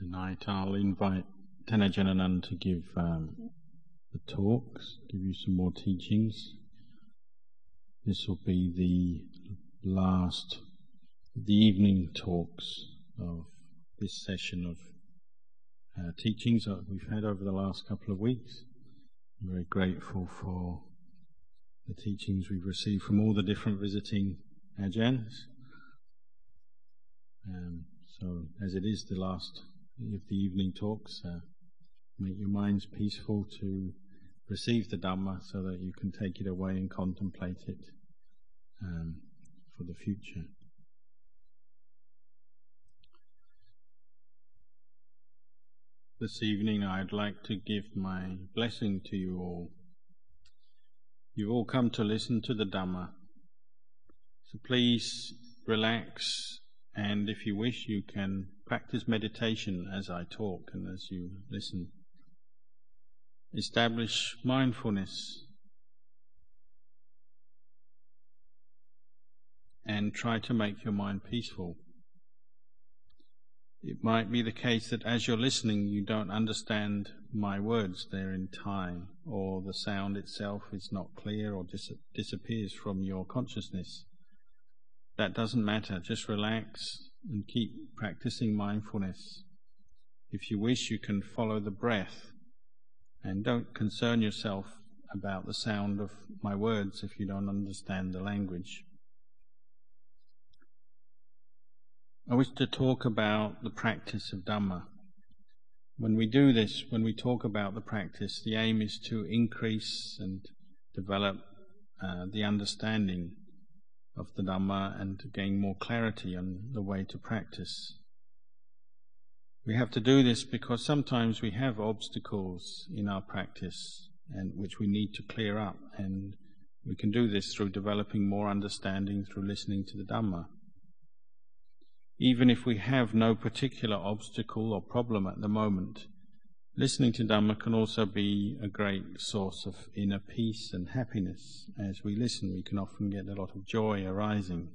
Tonight I'll invite Ajahn Anan to give the talks, give you some more teachings. This will be the last of the evening talks of this session of teachings that we've had over the last couple of weeks. I'm very grateful for the teachings we've received from all the different visiting Ajahns. So as it is the last of the evening talks, make your minds peaceful to receive the Dhamma so that you can take it away and contemplate it for the future. This evening I'd like to give my blessing to you all. You've all come to listen to the Dhamma, so please relax, and if you wish you can practice meditation as I talk and as you listen. Establish mindfulness and try to make your mind peaceful. It might be the case that as you're listening you don't understand my words, they're in Thai, or the sound itself is not clear or disappears from your consciousness. That doesn't matter, just relax and keep practicing mindfulness. If you wish you can follow the breath and don't concern yourself about the sound of my words if you don't understand the language. I wish to talk about the practice of Dhamma. When we do this, when we talk about the practice, the aim is to increase and develop the understanding of the Dhamma and to gain more clarity on the way to practice. We have to do this because sometimes we have obstacles in our practice and which we need to clear up, and we can do this through developing more understanding through listening to the Dhamma. Even if we have no particular obstacle or problem at the moment, listening to Dhamma can also be a great source of inner peace and happiness. As we listen, we can often get a lot of joy arising.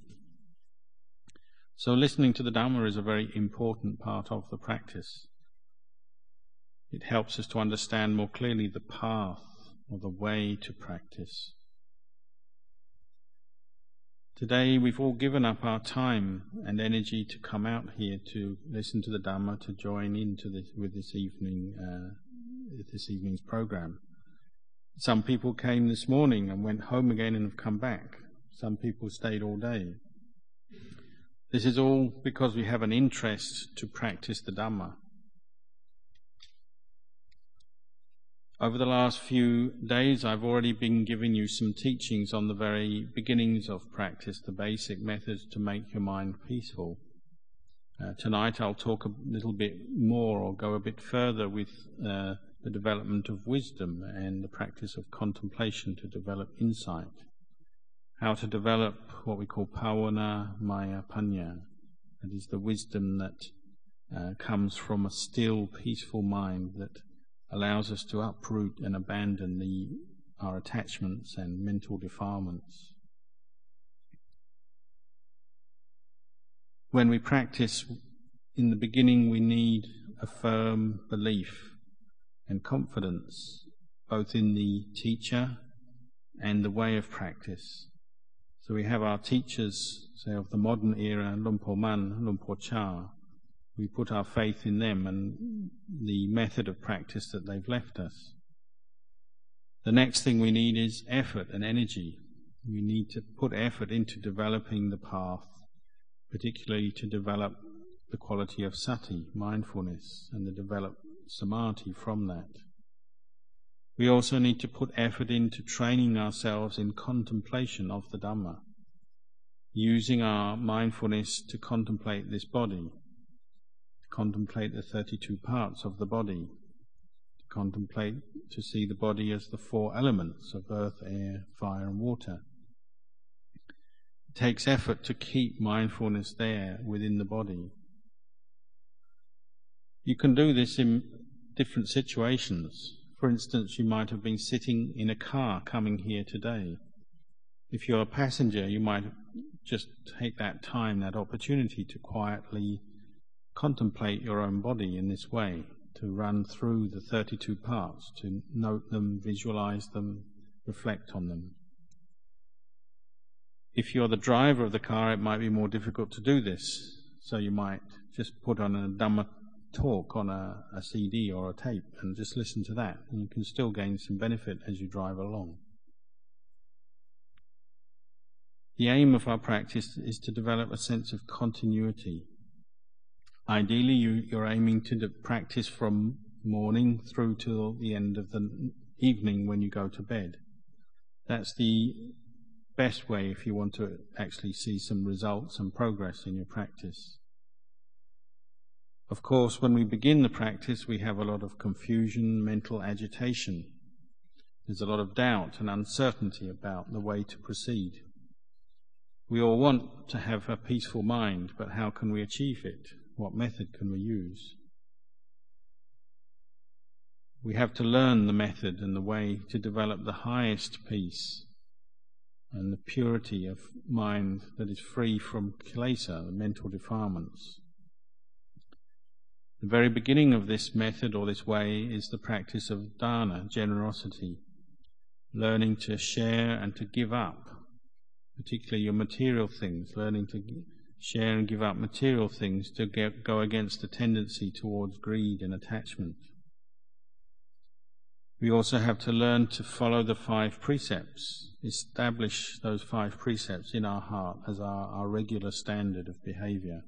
So listening to the Dhamma is a very important part of the practice. It helps us to understand more clearly the path or the way to practice. Today we've all given up our time and energy to come out here to listen to the Dhamma, to join into this evening's program. Some people came this morning and went home again and have come back. Some people stayed all day. This is all because we have an interest to practice the Dhamma. Over the last few days I've already been giving you some teachings on the very beginnings of practice, the basic methods to make your mind peaceful. Tonight I'll talk a little bit more or go a bit further with the development of wisdom and the practice of contemplation to develop insight. How to develop what we call pavana maya panya. That is the wisdom that comes from a still, peaceful mind that allows us to uproot and abandon our attachments and mental defilements. When we practice, in the beginning we need a firm belief and confidence, both in the teacher and the way of practice. So we have our teachers, say of the modern era, Lumpo Man, Lumpo Cha. We put our faith in them and the method of practice that they've left us. The next thing we need is effort and energy. We need to put effort into developing the path, particularly to develop the quality of sati, mindfulness, and to develop samadhi from that. We also need to put effort into training ourselves in contemplation of the Dhamma, using our mindfulness to contemplate this body, contemplate the 32 parts of the body, to see the body as the 4 elements of earth, air, fire and water. It takes effort to keep mindfulness there within the body. You can do this in different situations. For instance, you might have been sitting in a car coming here today. If you're a passenger, you might just take that time, that opportunity to quietly contemplate your own body in this way, to run through the 32 parts, to note them, visualize them, reflect on them. If you're the driver of the car, it might be more difficult to do this, so you might just put on a Dhamma talk on a CD or a tape and just listen to that, and you can still gain some benefit as you drive along. The aim of our practice is to develop a sense of continuity. Ideally, you're aiming to practice from morning through till the end of the evening when you go to bed. That's the best way if you want to actually see some results and progress in your practice. Of course, when we begin the practice, we have a lot of confusion, mental agitation. There's a lot of doubt and uncertainty about the way to proceed. We all want to have a peaceful mind, but how can we achieve it? What method can we use? We have to learn the method and the way to develop the highest peace and the purity of mind that is free from kilesa, the mental defilements. The very beginning of this method or this way is the practice of dana, generosity, learning to share and to give up, particularly your material things, learning to share and give up material things to go against the tendency towards greed and attachment. We also have to learn to follow the 5 precepts, establish those 5 precepts in our heart as our regular standard of behavior.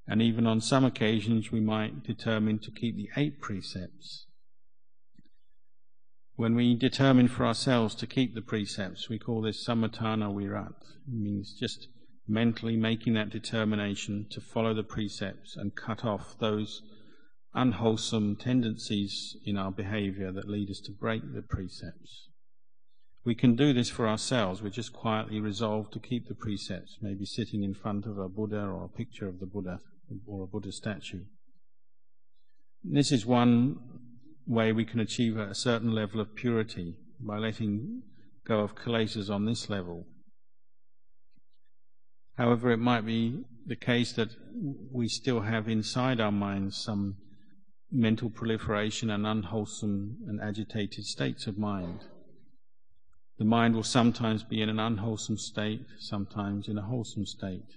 And even on some occasions we might determine to keep the 8 precepts. When we determine for ourselves to keep the precepts, we call this samatthana virat. It means just mentally making that determination to follow the precepts and cut off those unwholesome tendencies in our behavior that lead us to break the precepts. We can do this for ourselves. We just quietly resolve to keep the precepts, maybe sitting in front of a Buddha or a picture of the Buddha or a Buddha statue. This is one way we can achieve a certain level of purity, by letting go of kilesas on this level. However, it might be the case that we still have inside our minds some mental proliferation and unwholesome and agitated states of mind. The mind will sometimes be in an unwholesome state, sometimes in a wholesome state.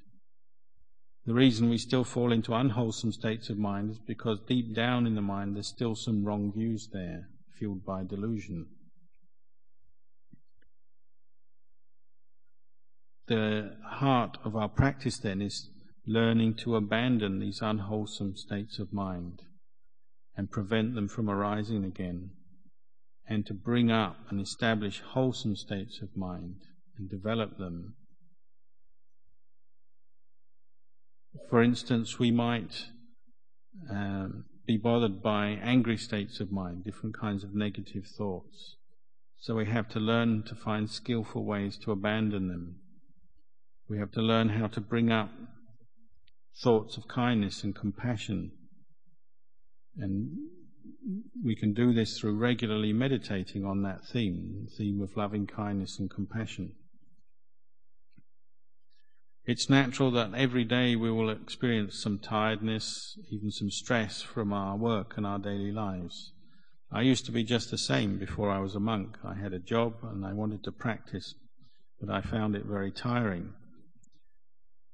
The reason we still fall into unwholesome states of mind is because deep down in the mind there's still some wrong views there, fueled by delusion. The heart of our practice then is learning to abandon these unwholesome states of mind and prevent them from arising again, and to bring up and establish wholesome states of mind and develop them. For instance, we might be bothered by angry states of mind, different kinds of negative thoughts. So we have to learn to find skillful ways to abandon them. We have to learn how to bring up thoughts of kindness and compassion. And we can do this through regularly meditating on that theme, the theme of loving kindness and compassion. It's natural that every day we will experience some tiredness, even some stress from our work and our daily lives. I used to be just the same before I was a monk. I had a job and I wanted to practice, but I found it very tiring.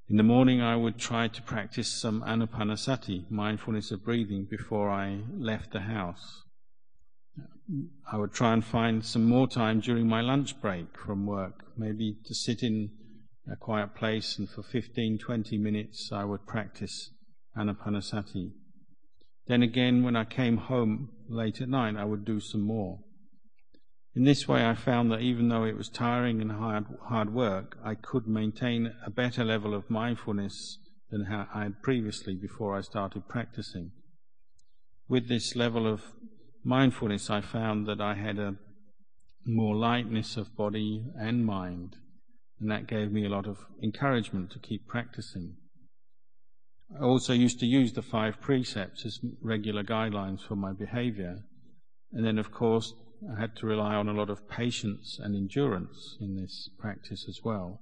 In the morning I would try to practice some anapanasati, mindfulness of breathing, before I left the house. I would try and find some more time during my lunch break from work, maybe to sit in a quiet place, and for 15-20 minutes I would practice anapanasati. Then again, when I came home late at night, I would do some more. In this way I found that even though it was tiring and hard work, I could maintain a better level of mindfulness than how I had previously before I started practicing. With this level of mindfulness, I found that I had a more lightness of body and mind, and that gave me a lot of encouragement to keep practicing. I also used to use the 5 precepts as regular guidelines for my behavior, and then of course I had to rely on a lot of patience and endurance in this practice as well.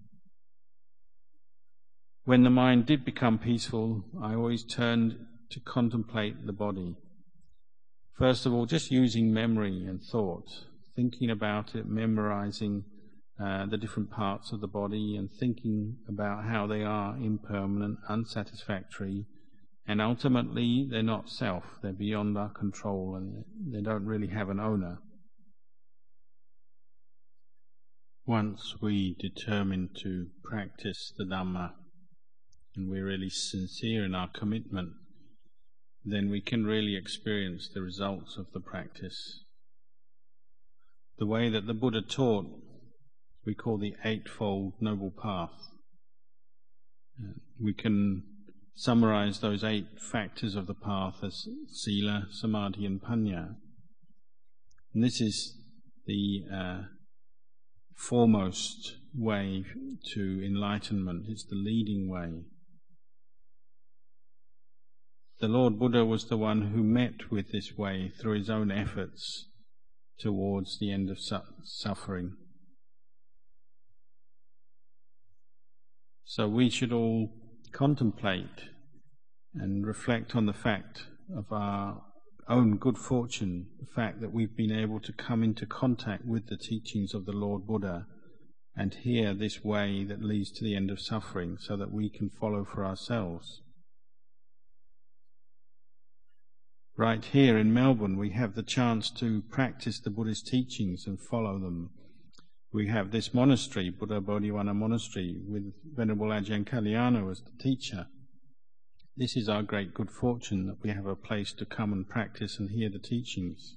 When the mind did become peaceful, I always turned to contemplate the body. First of all, just using memory and thought, thinking about it, memorizing the different parts of the body and thinking about how they are impermanent, unsatisfactory, and ultimately they're not self, they're beyond our control and they don't really have an owner. Once we determine to practice the Dhamma and we're really sincere in our commitment, then we can really experience the results of the practice. The way that the Buddha taught, we call the Eightfold Noble Path. We can summarize those 8 factors of the path as Sila, Samadhi and Panya. And this is the foremost way to enlightenment. It's the leading way. The Lord Buddha was the one who met with this way through his own efforts towards the end of suffering. So we should all contemplate and reflect on the fact of our own good fortune, the fact that we've been able to come into contact with the teachings of the Lord Buddha and hear this way that leads to the end of suffering so that we can follow for ourselves. Right here in Melbourne, we have the chance to practice the Buddhist teachings and follow them. We have this monastery, Buddha Bodhiwana Monastery, with Venerable Ajahn Anan as the teacher. This is our great good fortune, that we have a place to come and practice and hear the teachings.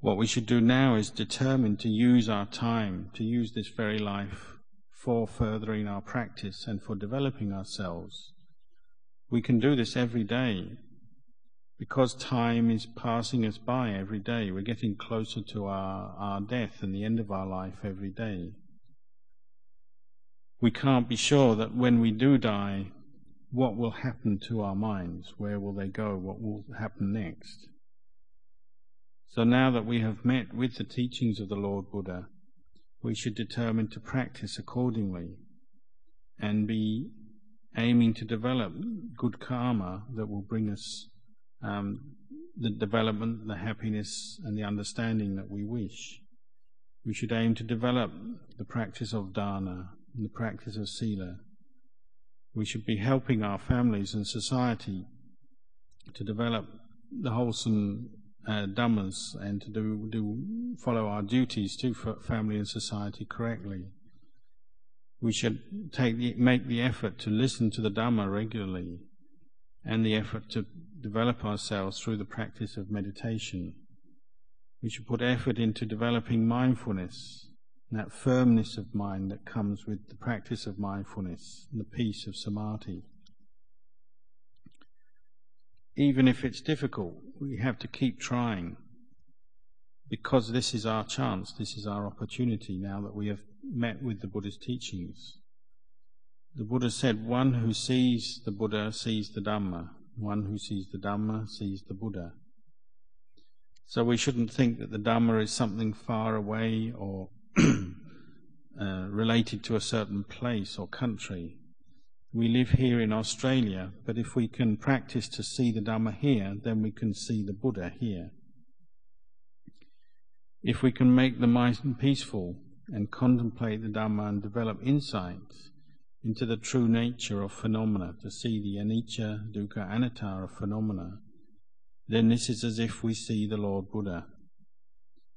What we should do now is determine to use our time, to use this very life for furthering our practice and for developing ourselves. We can do this every day. Because time is passing us by every day, we're getting closer to our death and the end of our life every day. We can't be sure that when we do die, what will happen to our minds? Where will they go? What will happen next? So now that we have met with the teachings of the Lord Buddha, we should determine to practice accordingly and be aiming to develop good karma that will bring us the development, the happiness and the understanding that we wish. We should aim to develop the practice of dana and the practice of sila. We should be helping our families and society to develop the wholesome dhammas and to follow our duties to family and society correctly. We should make the effort to listen to the Dhamma regularly and the effort to develop ourselves through the practice of meditation. We should put effort into developing mindfulness, and that firmness of mind that comes with the practice of mindfulness, and the peace of samadhi. Even if it's difficult, we have to keep trying, because this is our chance, this is our opportunity now that we have met with the Buddha's teachings. The Buddha said, one who sees the Buddha sees the Dhamma. One who sees the Dhamma sees the Buddha. So we shouldn't think that the Dhamma is something far away or related to a certain place or country. We live here in Australia, but if we can practice to see the Dhamma here, then we can see the Buddha here. If we can make the mind peaceful and contemplate the Dhamma and develop insight into the true nature of phenomena, to see the anicca, dukkha, anatta of phenomena, then this is as if we see the Lord Buddha.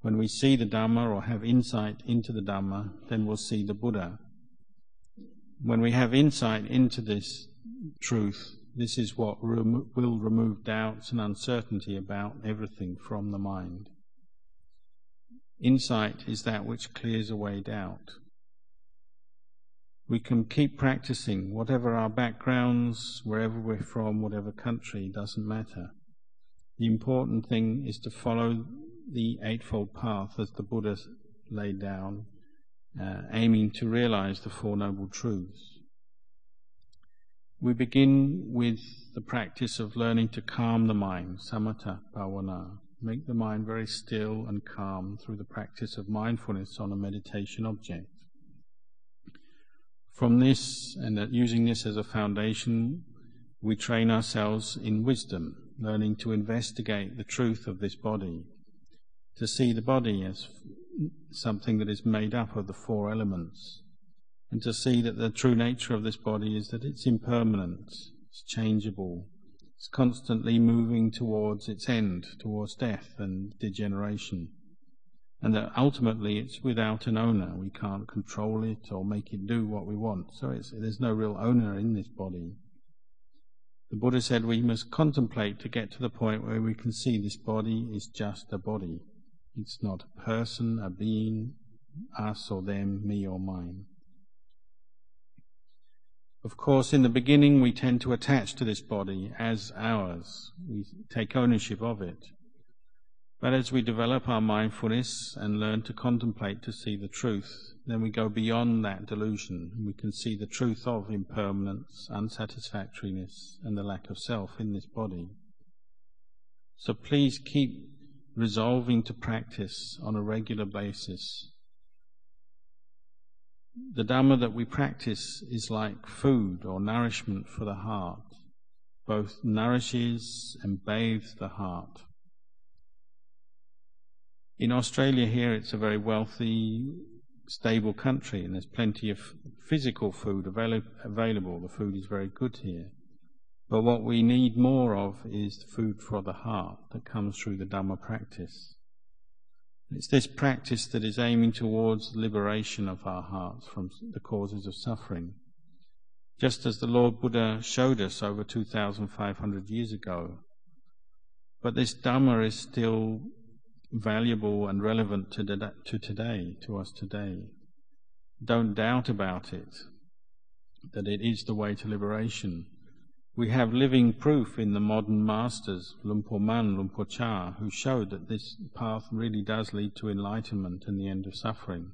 When we see the Dhamma or have insight into the Dhamma, then we'll see the Buddha. When we have insight into this truth, this is what will remove doubts and uncertainty about everything from the mind. Insight is that which clears away doubt. We can keep practicing, whatever our backgrounds, wherever we're from, whatever country, doesn't matter. The important thing is to follow the Eightfold Path as the Buddha laid down, aiming to realize the Four Noble Truths. We begin with the practice of learning to calm the mind, samatha bhavana, make the mind very still and calm through the practice of mindfulness on a meditation object. From this, and using this as a foundation, we train ourselves in wisdom, learning to investigate the truth of this body, to see the body as something that is made up of the four elements, and to see that the true nature of this body is that it's impermanent, it's changeable, it's constantly moving towards its end, towards death and degeneration, and that ultimately it's without an owner. We can't control it or make it do what we want, so there's no real owner in this body. The Buddha said we must contemplate to get to the point where we can see this body is just a body. It's not a person, a being, us or them, me or mine. Of course, in the beginning we tend to attach to this body as ours. We take ownership of it. But as we develop our mindfulness and learn to contemplate to see the truth, then we go beyond that delusion. We can see the truth of impermanence, unsatisfactoriness, and the lack of self in this body. So please keep resolving to practice on a regular basis. The Dhamma that we practice is like food or nourishment for the heart. Both nourishes and bathes the heart. In Australia here, it's a very wealthy, stable country, and there's plenty of physical food available. The food is very good here. But what we need more of is food for the heart that comes through the Dhamma practice. It's this practice that is aiming towards liberation of our hearts from the causes of suffering. Just as the Lord Buddha showed us over 2,500 years ago. But this Dhamma is still valuable and relevant to today, to us today. Don't doubt about it, that it is the way to liberation. We have living proof in the modern masters, Lumpur Man, Lumpur Cha, who showed that this path really does lead to enlightenment and the end of suffering.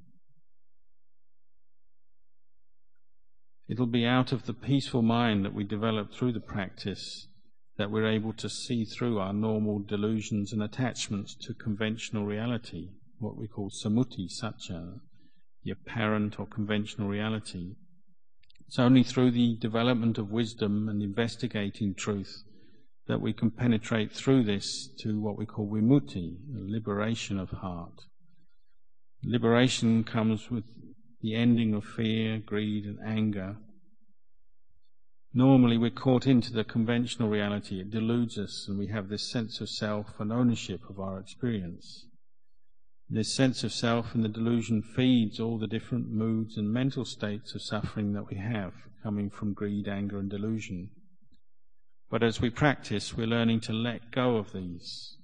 It'll be out of the peaceful mind that we develop through the practice that we're able to see through our normal delusions and attachments to conventional reality, what we call samuti, satcha, the apparent or conventional reality. It's only through the development of wisdom and investigating truth that we can penetrate through this to what we call vimutti, the liberation of heart. Liberation comes with the ending of fear, greed and anger. Normally we're caught into the conventional reality. It deludes us and we have this sense of self and ownership of our experience. This sense of self and the delusion feeds all the different moods and mental states of suffering that we have, coming from greed, anger and delusion. But as we practice, we're learning to let go of these.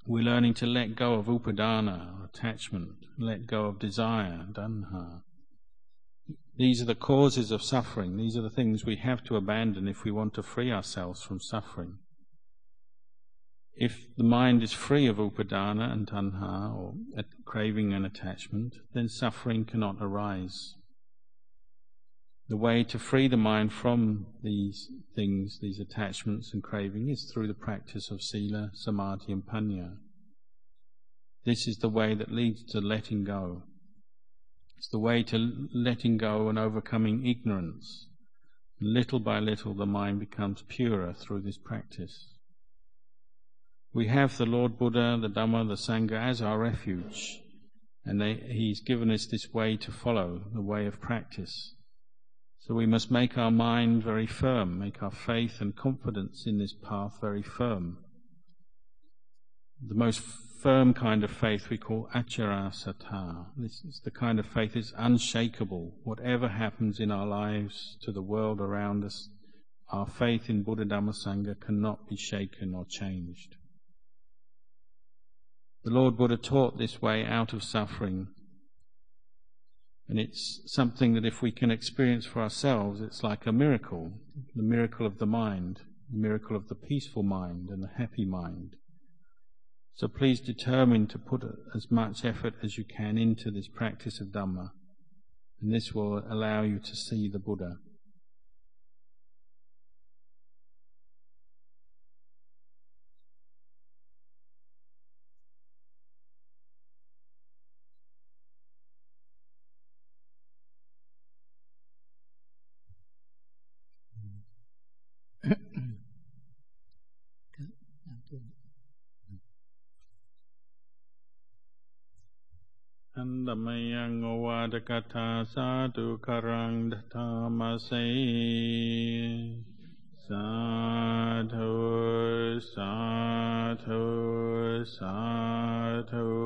We're learning to let go of upadana, or attachment, let go of desire, tanha. These are the causes of suffering. These are the things we have to abandon if we want to free ourselves from suffering. If the mind is free of upadana and tanha, or craving and attachment, then suffering cannot arise. The way to free the mind from these things, these attachments and craving, is through the practice of sila, samadhi and panya. This is the way that leads to letting go. It's the way to letting go and overcoming ignorance. Little by little the mind becomes purer through this practice. We have the Lord Buddha, the Dhamma, the Sangha as our refuge, and He's given us this way to follow, the way of practice. So we must make our mind very firm, make our faith and confidence in this path very firm. The most firm kind of faith we call achara sattha. This is the kind of faith that's unshakable. Whatever happens in our lives, to the world around us, our faith in Buddha, Dhamma, Sangha cannot be shaken or changed. The Lord Buddha taught this way out of suffering, and it's something that if we can experience for ourselves, it's like a miracle, the miracle of the mind, the miracle of the peaceful mind and the happy mind. So please determine to put as much effort as you can into this practice of Dhamma, and this will allow you to see the Buddha. อันตมยังโอวาทกถาสาธุคารังดัธรรมเสสาธุสาธุสาธุ